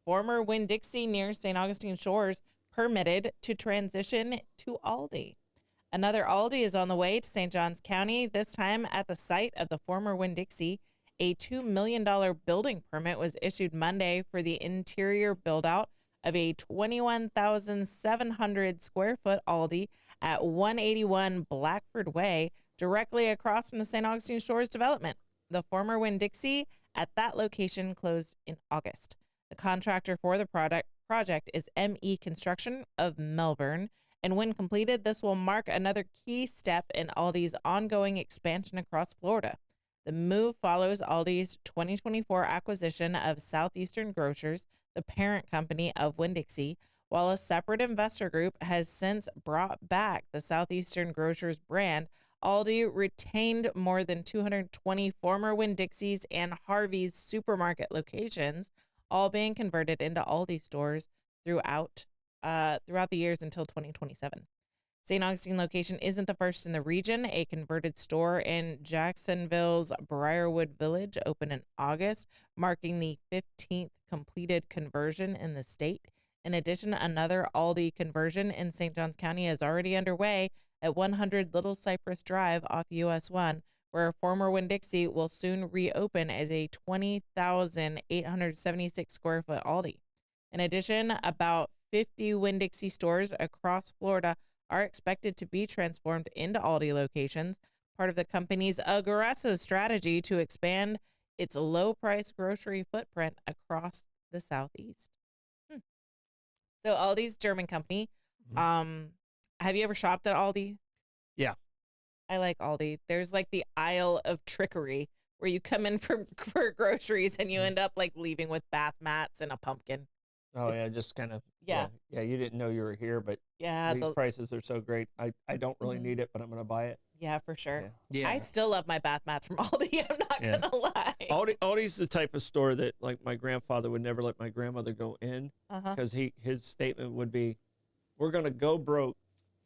Former Winn-Dixie near St. Augustine Shores permitted to transition to Aldi. Another Aldi is on the way to St. Johns County, this time at the site of the former Winn-Dixie. A $2 million building permit was issued Monday for the interior build-out of a 21,700 square foot Aldi at 181 Blackford Way, directly across from the St. Augustine Shores development. The former Winn-Dixie at that location closed in August. The contractor for the project is ME Construction of Melbourne, and when completed, this will mark another key step in Aldi's ongoing expansion across Florida. The move follows Aldi's 2024 acquisition of Southeastern Grocers, the parent company of Winn-Dixie, while a separate investor group has since brought back the Southeastern Grocers brand. Aldi retained more than 220 former Winn-Dixies and Harveys Supermarket locations, all being converted into Aldi stores throughout the years until 2027. St. Augustine location isn't the first in the region. A converted store in Jacksonville's Brierwood Village opened in August, marking the 15th completed conversion in the state. In addition, another Aldi conversion in St. Johns County is already underway at 100 Little Cypress Drive off US 1, where a former Winn-Dixie will soon reopen as a 20,876 square foot Aldi. In addition, about 50 Winn-Dixie stores across Florida are expected to be transformed into Aldi locations, part of the company's aggressive strategy to expand its low-price grocery footprint across the Southeast. So Aldi's German company. Have you ever shopped at Aldi? Yeah. I like Aldi. There's like the aisle of trickery where you come in for groceries and you end up like leaving with bath mats and a pumpkin. Oh, yeah, just kind of. Yeah. Yeah, you didn't know you were here, but these prices are so great. I don't really need it, but I'm going to buy it. Yeah, for sure. Yeah. I still love my bath mats from Aldi. I'm not going to lie. Aldi's the type of store that, like, my grandfather would never let my grandmother go in because his statement would be, we're going to go broke,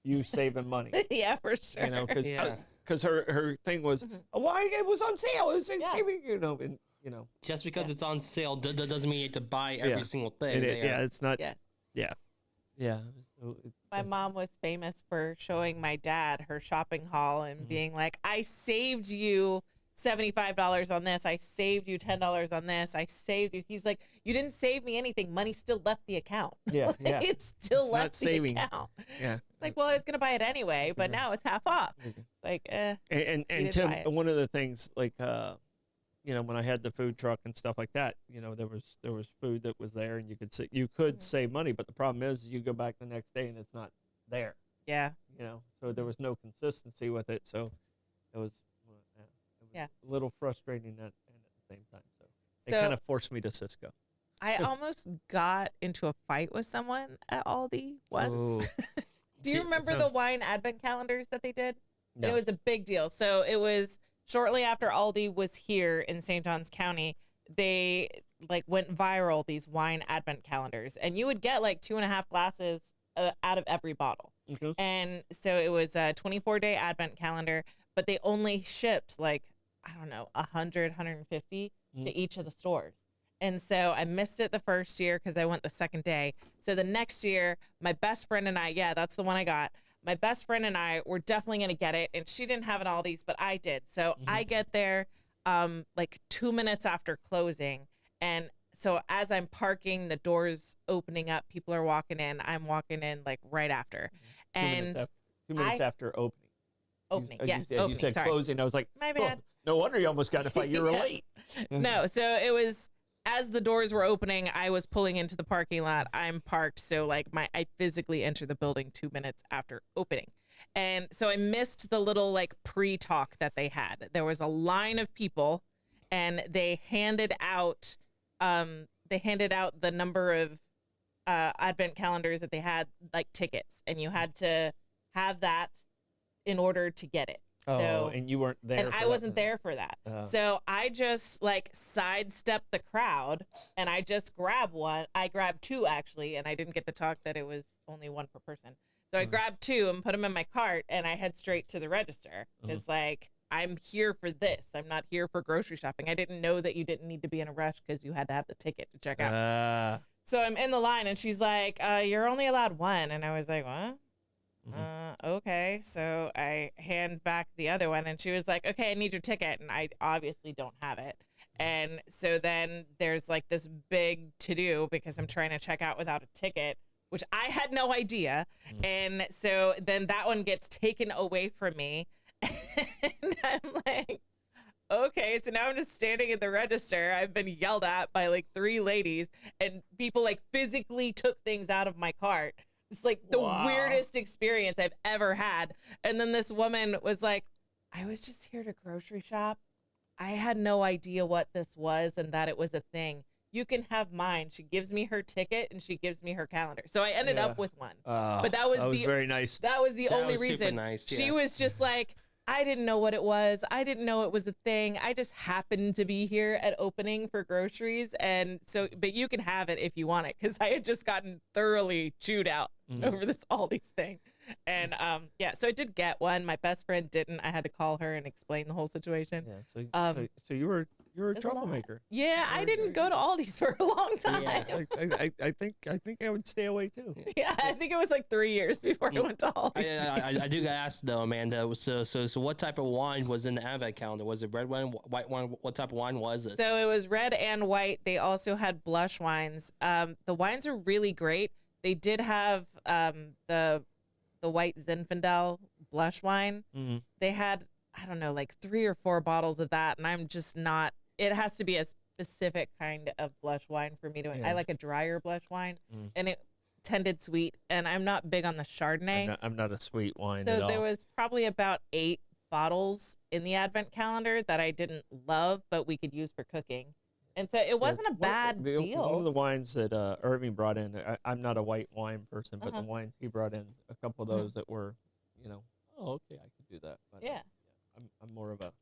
you saving money. Yeah, for sure. You know, because her thing was, why it was on sale. It was saving, you know, and, you know. Just because it's on sale doesn't mean you have to buy every single thing. It's not. Yes. Yeah. My mom was famous for showing my dad her shopping haul and being like, I saved you $75 on this. I saved you $10 on this. I saved you. He's like, you didn't save me anything. Money still left the account. Yeah. It's still left the account. Yeah. It's like, well, I was going to buy it anyway, but now it's half off. Like, And Tim, one of the things, like, you know, when I had the food truck and stuff like that, you know, there was food that was there, and you could save money, but the problem is you go back the next day and it's not there. Yeah. You know, so there was no consistency with it, so it was a little frustrating at the same time. So it kind of forced me to Cisco. I almost got into a fight with someone at Aldi once. Do you remember the wine advent calendars that they did? No. And it was a big deal. So it was shortly after Aldi was here in St. Johns County, they like went viral, these wine advent calendars, and you would get like 2.5 glasses out of every bottle. And so it was a 24-day advent calendar, but they only shipped like, I don't know, 100, 150 to each of the stores. And so I missed it the first year because I went the second day. So the next year, my best friend and I, that's the one I got. My best friend and I were definitely going to get it, and she didn't have an Aldi's, but I did. So I get there like 2 minutes after closing, and so as I'm parking, the doors opening up, people are walking in. I'm walking in like right after. 2 minutes after opening. Opening, You said closing. I was like, my bad. No wonder you almost got to fight. You were late. No, so it was as the doors were opening, I was pulling into the parking lot. I'm parked, so like I physically entered the building 2 minutes after opening. And so I missed the little like pre-talk that they had. There was a line of people, and they handed out the number of advent calendars that they had, like tickets, and you had to have that in order to get it. So, and you weren't there. And I wasn't there for that. So I just like sidestepped the crowd, and I just grabbed one. I grabbed two actually, and I didn't get the talk that it was only one per person. So I grabbed two and put them in my cart, and I head straight to the register. It's like, I'm here for this. I'm not here for grocery shopping. I didn't know that you didn't need to be in a rush because you had to have the ticket to check out. So I'm in the line, and she's like, you're only allowed one. And I was like, what? Okay. So I hand back the other one, and she was like, okay, I need your ticket. And I obviously don't have it. And so then there's like this big to-do because I'm trying to check out without a ticket, which I had no idea. And so then that one gets taken away from me. And I'm like, okay, so now I'm just standing at the register. I've been yelled at by like 3 ladies, and people like physically took things out of my cart. It's like the weirdest experience I've ever had. And then this woman was like, I was just here to grocery shop. I had no idea what this was and that it was a thing. You can have mine. She gives me her ticket and she gives me her calendar. So I ended up with one. But that was very nice. That was the only was super reason. nice, She was just like, I didn't know what it was. I didn't know it was a thing. I just happened to be here at opening for groceries. And so, but you can have it if you want it, because I had just gotten thoroughly chewed out over this Aldi's thing. And yeah, so I did get one. My best friend didn't. I had to call her and explain the whole situation. Yeah. So you were a troublemaker. Yeah, I didn't go to Aldi's for a long time. Yeah. I think I would stay away too. Yeah, I think it was like 3 years before I went to Aldi's. I do got to ask though, Amanda. So what type of wine was in the advent calendar? Was it red wine, white wine? What type of wine was it? So it was red and white. They also had blush wines. The wines are really great. They did have the white Zinfandel blush wine. They had, I don't know, like 3 or 4 bottles of that, and I'm just not. It has to be a specific kind of blush wine for me to. I like a drier blush wine, and it tended sweet, and I'm not big on the Chardonnay. I'm not a sweet wine So at all. there was probably about 8 bottles in the advent calendar that I didn't love, but we could use for cooking. And so it wasn't a bad deal. One of the wines that Irving brought in, I'm not a white wine person, but the wines he brought in, a couple of those that were, oh, okay, I could do that. But, yeah. I'm more of a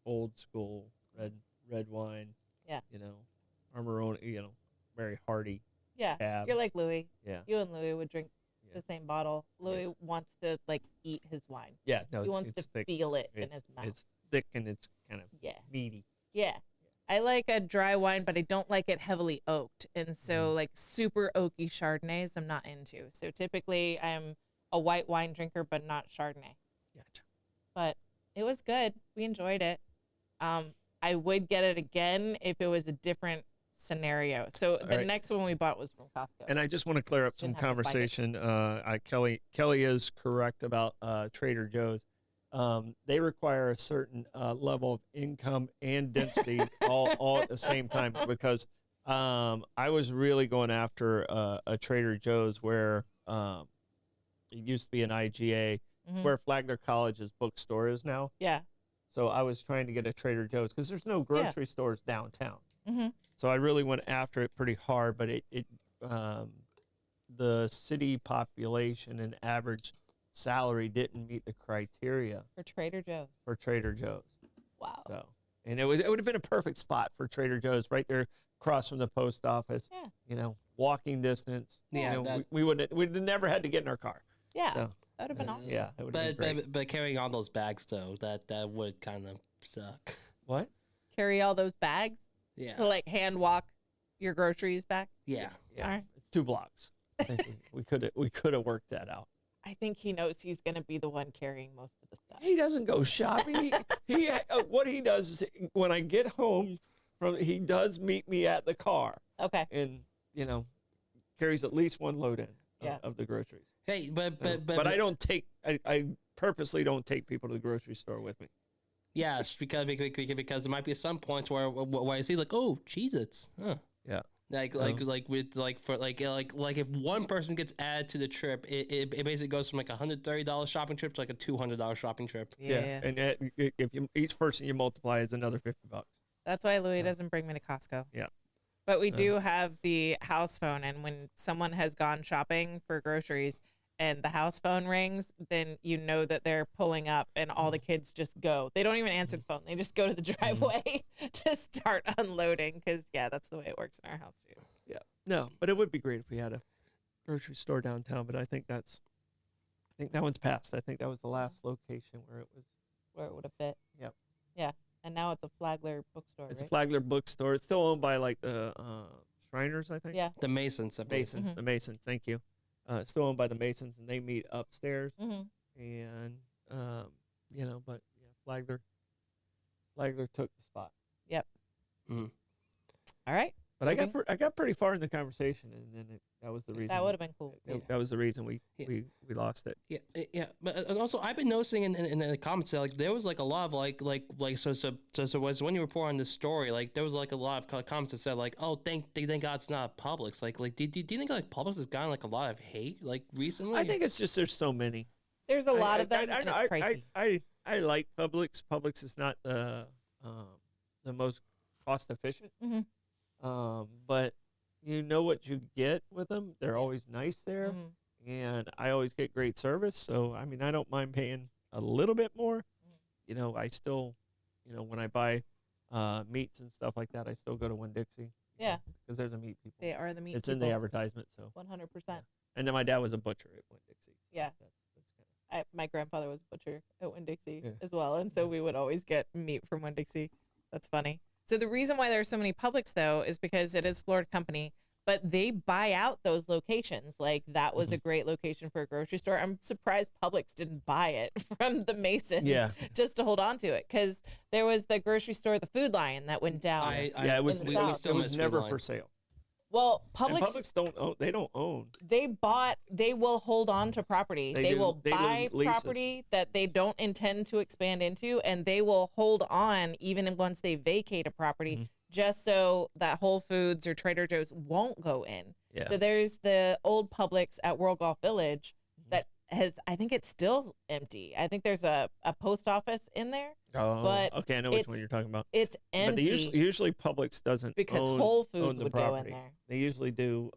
old school red wine. Yeah. Armoroni, very hearty. Yeah. Cab. You're like Louis. Yeah. You and Louis would drink the same bottle. Louis wants to like eat his wine. Yeah. No, he wants to thick. feel it in his mouth. It's thick and it's kind of meaty. Yeah. I like a dry wine, but I don't like it heavily oaked. And so like super oaky Chardonnays, I'm not into. So typically I'm a white wine drinker, but not Chardonnay. Gotcha. But it was good. We enjoyed it. I would get it again if it was a different scenario. So the next one we bought was from Costco. And I just want to clear up some conversation. Kelly is correct about Trader Joe's. They require a certain level of income and density all at the same time, because I was really going after a Trader Joe's where it used to be an IGA, where Flagler College's bookstore is now. Yeah. So I was trying to get a Trader Joe's because there's no grocery stores downtown. So I really went after it pretty hard, but the city population and average salary didn't meet the criteria For Trader Joe's. Wow. So, and it would have been a perfect spot for Trader Joe's, right there across from the post office. Yeah. Walking distance. Yeah. We'd never had to get in our car. Yeah. So, that would have been awesome. yeah. It would have been great. But carrying all those bags though, that would kind of suck. What? Carry all those bags Yeah. to like hand walk your groceries back. Yeah. All right. It's 2 blocks. I think we could have worked that out. I think he knows he's going to be the one carrying most of the stuff. He doesn't go shopping. he what he does is when I get home he does meet me at the car. Okay. And carries at least 1 load in of the groceries. Hey, but I don't take. I purposely don't take people to the grocery store with me. Yes, because there might be some points where I see like, oh, Cheez-Its, huh? Yeah. Like if one person gets added to the trip, it basically goes from like a $130 shopping trip to like a $200 shopping trip. Yeah. And if each person you multiply is another $50. That's why Louis doesn't bring me to Costco. Yeah. But we do have the house phone, and when someone has gone shopping for groceries and the house phone rings, then you know that they're pulling up and all the kids just go. They don't even answer the phone. They just go to the driveway to start unloading because, that's the way it works in our house, too. Yeah. No, but it would be great if we had a grocery store downtown, but I think that one's passed. I think that was the last location where it would have fit. Yep. Yeah. And now it's a Flagler bookstore, It's right? a Flagler bookstore. It's still owned by like the Shriners, I think. Yeah. The Masons. I believe. Masons. The Masons. Thank you. Still owned by the Masons, and they meet upstairs. Mm-hmm. And but yeah, Flagler took the spot. Yep. Mm. All right. But I got pretty far in the conversation, and then that was the reason. That would have been cool. That was the reason we lost it. Yeah. But also, I've been noticing in the comments that, like, there was like a lot of like so was when you report on this story, like there was like a lot of comments that said like, oh, thank God it's not Publix. Like do you think like Publix has gotten like a lot of hate like recently? I think it's just there's so many. There's a lot of them, and it's pricey. I like Publix. Publix is not the most cost efficient. Mm-hmm. But you know what you get with them. They're always nice there, Mm-hmm. and I always get great service. So, I mean, I don't mind paying a little bit more. I still, when I buy meats and stuff like that, I still go to Winn-Dixie. Yeah. Because they're the meat people. They are the meat It's people. in the advertisement, so. 100%. And then my dad was a butcher at Winn-Dixie. So Yeah. That's My grandfather was a butcher at Winn-Dixie Yeah. as well, and so we would always get meat from Winn-Dixie. That's funny. So the reason why there's so many Publix, though, is because it is a Florida company, but they buy out those locations. Like, that was a great location for a grocery store. I'm surprised Publix didn't buy it from the Masons just to hold on to it, because there was the grocery store, the Food Lion, that went down. it was it was never for sale. Well, And Publix don't own. They don't own. They will hold on to property. They will buy do leases. property that they don't intend to expand into, and they will hold on even once they vacate a property, just so that Whole Foods or Trader Joe's won't go in. Yeah. So there's the old Publix at World Golf Village that I think it's still empty. I think there's a post office in there. Oh, but okay, I know which one you're talking about. It's empty. But usually Publix doesn't because own, Whole own Foods the would property. go in there. They usually do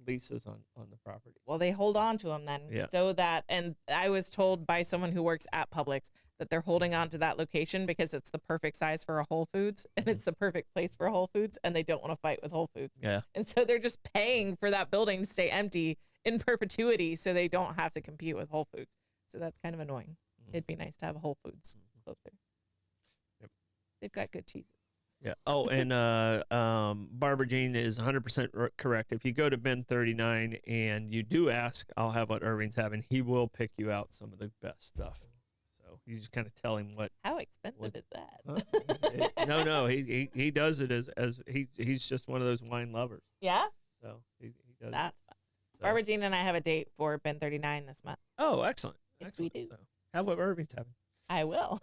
leases on the property. Well, they hold on to them then, so that, and I was told by someone who works at Publix that they're holding on to that location because it's the perfect size for a Whole Foods, and it's the perfect place for a Whole Foods, and they don't want to fight with Whole Foods. Yeah. And so they're just paying for that building to stay empty in perpetuity so they don't have to compete with Whole Foods. So that's kind of annoying. It'd be nice to have a Whole Foods closer. Yep. They've got good cheeses. Yeah. Oh, and Barbara Jean is 100% correct. If you go to bin 39 and you do ask, I'll have what Irving's having. He will pick you out some of the best stuff. So you just kind of tell him what. How expensive is that? No. He does it as he's just one of those wine lovers. Yeah. So he does. That's fun. So. Barbara Jean and I have a date for bin 39 this month. Oh, excellent. Yes, excellent. we do. So have what Irving's having. I will.